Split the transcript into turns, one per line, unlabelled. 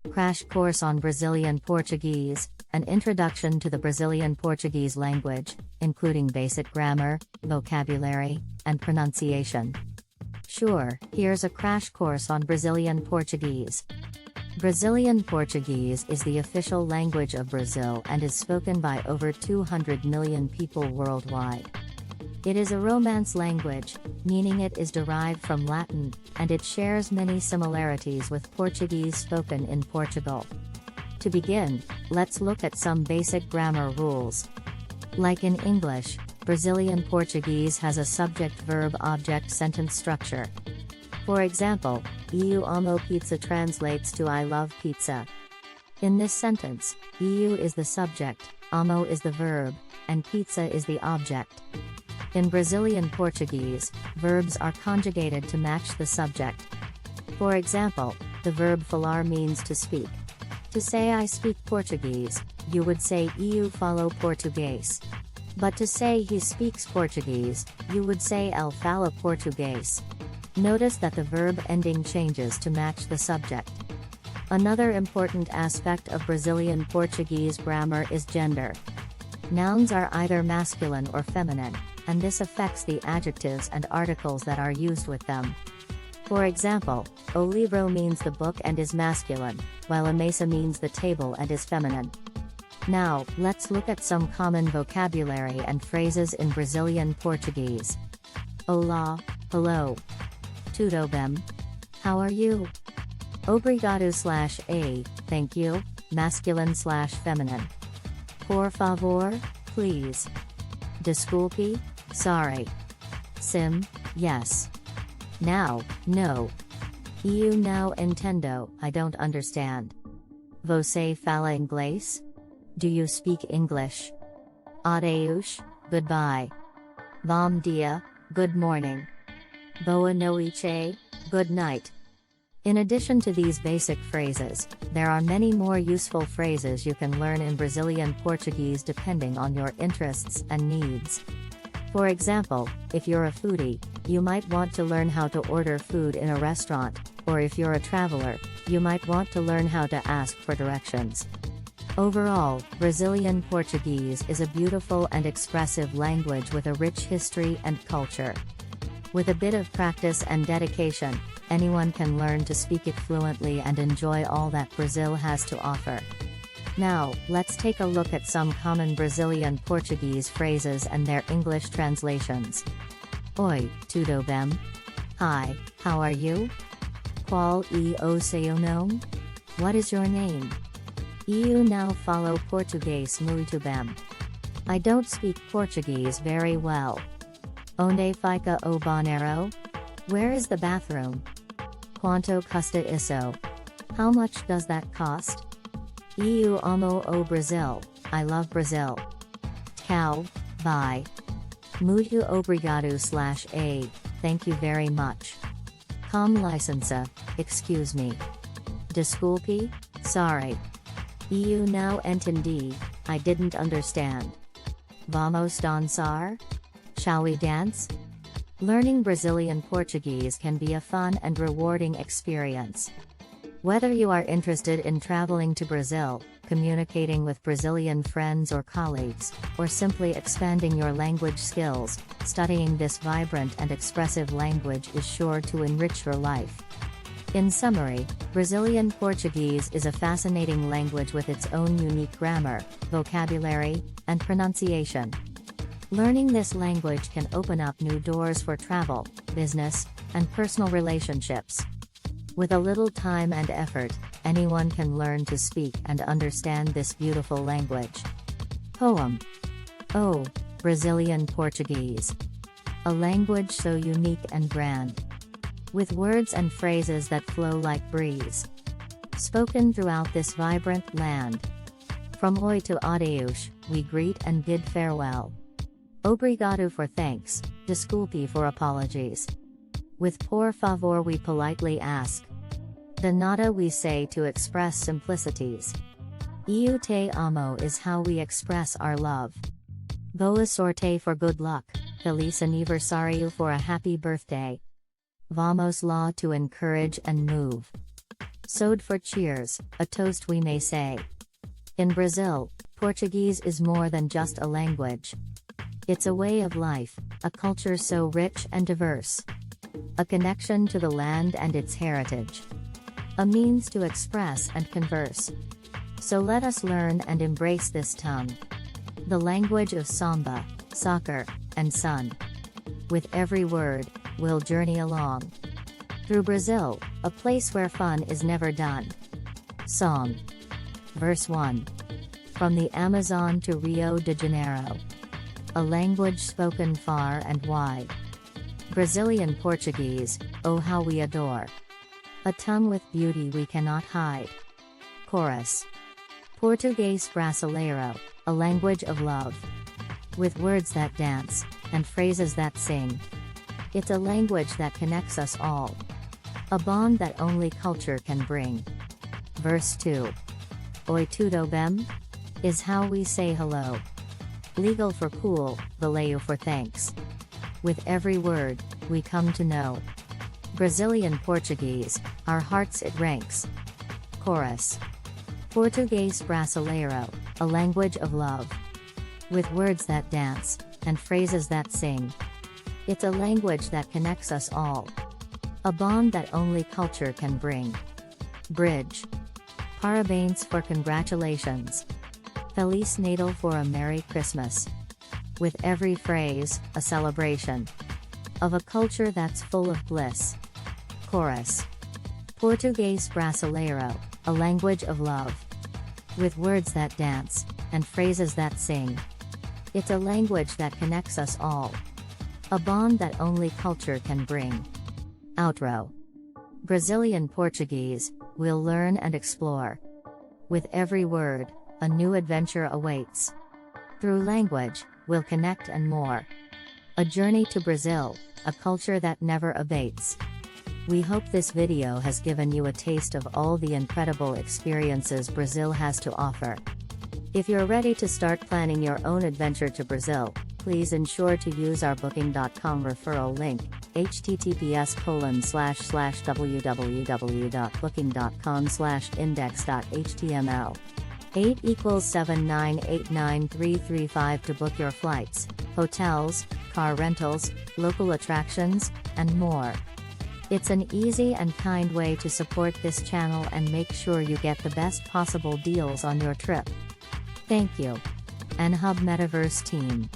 Crash Course on Brazilian Portuguese, an introduction to the Brazilian Portuguese language, including basic grammar, vocabulary, and pronunciation. Sure, here's a crash course on Brazilian Portuguese. Brazilian Portuguese is the official language of Brazil and is spoken by over 200 million people worldwide. It is a Romance language, meaning it is derived from Latin, and it shares many similarities with Portuguese spoken in Portugal. To begin, let's look at some basic grammar rules. Like in English, Brazilian Portuguese has a subject-verb-object sentence structure. For example, Eu amo pizza translates to I love pizza. In this sentence, eu is the subject, amo is the verb, and pizza is the object. In Brazilian Portuguese, verbs are conjugated to match the subject. For example, the verb falar means to speak. To say I speak Portuguese, you would say eu falo português. But to say he speaks Portuguese, you would say ele fala português. Notice that the verb ending changes to match the subject. Another important aspect of Brazilian Portuguese grammar is gender. Nouns are either masculine or feminine, and this affects the adjectives and articles that are used with them. For example, o livro means the book and is masculine, while a mesa means the table and is feminine. Now, let's look at some common vocabulary and phrases in Brazilian Portuguese. Olá, hello. Tudo bem? How are you? Obrigado/a, thank you, masculine/feminine. Por favor, please. Desculpe, sorry. Sim, yes. Now, no. Eu não entendo, I don't understand. Você fala inglês? Do you speak English? Adeus, goodbye. Bom dia, good morning. Boa noite, good night. In addition to these basic phrases, there are many more useful phrases you can learn in Brazilian Portuguese depending on your interests and needs. For example, if you're a foodie, you might want to learn how to order food in a restaurant, or if you're a traveler, you might want to learn how to ask for directions. Overall, Brazilian Portuguese is a beautiful and expressive language with a rich history and culture. With a bit of practice and dedication, anyone can learn to speak it fluently and enjoy all that Brazil has to offer. Now, let's take a look at some common Brazilian Portuguese phrases and their English translations. Oi, tudo bem? Hi, how are you? Qual é o seu nome? What is your name? Eu não falo português muito bem. I don't speak Portuguese very well. Onde fica o banheiro? Where is the bathroom? Quanto custa isso? How much does that cost? Eu amo o Brasil, I love Brazil. Tchau, bye. Muito obrigado/a, thank you very much. Com licença, excuse me. Desculpe, sorry. Eu não entendi, I didn't understand. Vamos dançar? Shall we dance? Learning Brazilian Portuguese can be a fun and rewarding experience. Whether you are interested in traveling to Brazil, communicating with Brazilian friends or colleagues, or simply expanding your language skills, studying this vibrant and expressive language is sure to enrich your life. In summary, Brazilian Portuguese is a fascinating language with its own unique grammar, vocabulary, and pronunciation. Learning this language can open up new doors for travel, business, and personal relationships. With a little time and effort, anyone can learn to speak and understand this beautiful language. Poem. Oh, Brazilian Portuguese. A language so unique and grand. With words and phrases that flow like breeze. Spoken throughout this vibrant land. From oi to adeus, we greet and bid farewell. Obrigado for thanks, desculpe for apologies. With por favor we politely ask. De nada we say to express simplicities. Eu te amo is how we express our love. Boa sorte for good luck, feliz aniversario for a happy birthday. Vamos lá to encourage and move. Sode for cheers, a toast we may say. In Brazil, Portuguese is more than just a language. It's a way of life, a culture so rich and diverse. A connection to the land and its heritage. A means to express and converse. So let us learn and embrace this tongue. The language of samba, soccer, and sun. With every word, we'll journey along. Through Brazil, a place where fun is never done. Song. Verse 1. From the Amazon to Rio de Janeiro. A language spoken far and wide. Brazilian Portuguese, oh how we adore. A tongue with beauty we cannot hide. Chorus. Português brasileiro, a language of love. With words that dance, and phrases that sing. It's a language that connects us all. A bond that only culture can bring. Verse 2. Oi tudo bem? Is how we say hello. Legal for cool, valeu for thanks. With every word, we come to know. Brazilian Portuguese, our hearts it ranks. Chorus. Português brasileiro, a language of love. With words that dance, and phrases that sing. It's a language that connects us all. A bond that only culture can bring. Bridge. Parabéns for congratulations. Feliz Natal for a Merry Christmas. With every phrase, a celebration. Of a culture that's full of bliss. Chorus. Português brasileiro, a language of love. With words that dance, and phrases that sing. It's a language that connects us all. A bond that only culture can bring. Outro. Brazilian Portuguese, we'll learn and explore. With every word, a new adventure awaits. Through language, we'll connect and more. A journey to Brazil, a culture that never abates. We hope this video has given you a taste of all the incredible experiences Brazil has to offer. If you're ready to start planning your own adventure to Brazil, please ensure to use our booking.com referral link, https://www.booking.com/index.html. 8 = 7989335 to book your flights, hotels, car rentals, local attractions, and more. It's an easy and kind way to support this channel and make sure you get the best possible deals on your trip. Thank you. And Hub Metaverse team.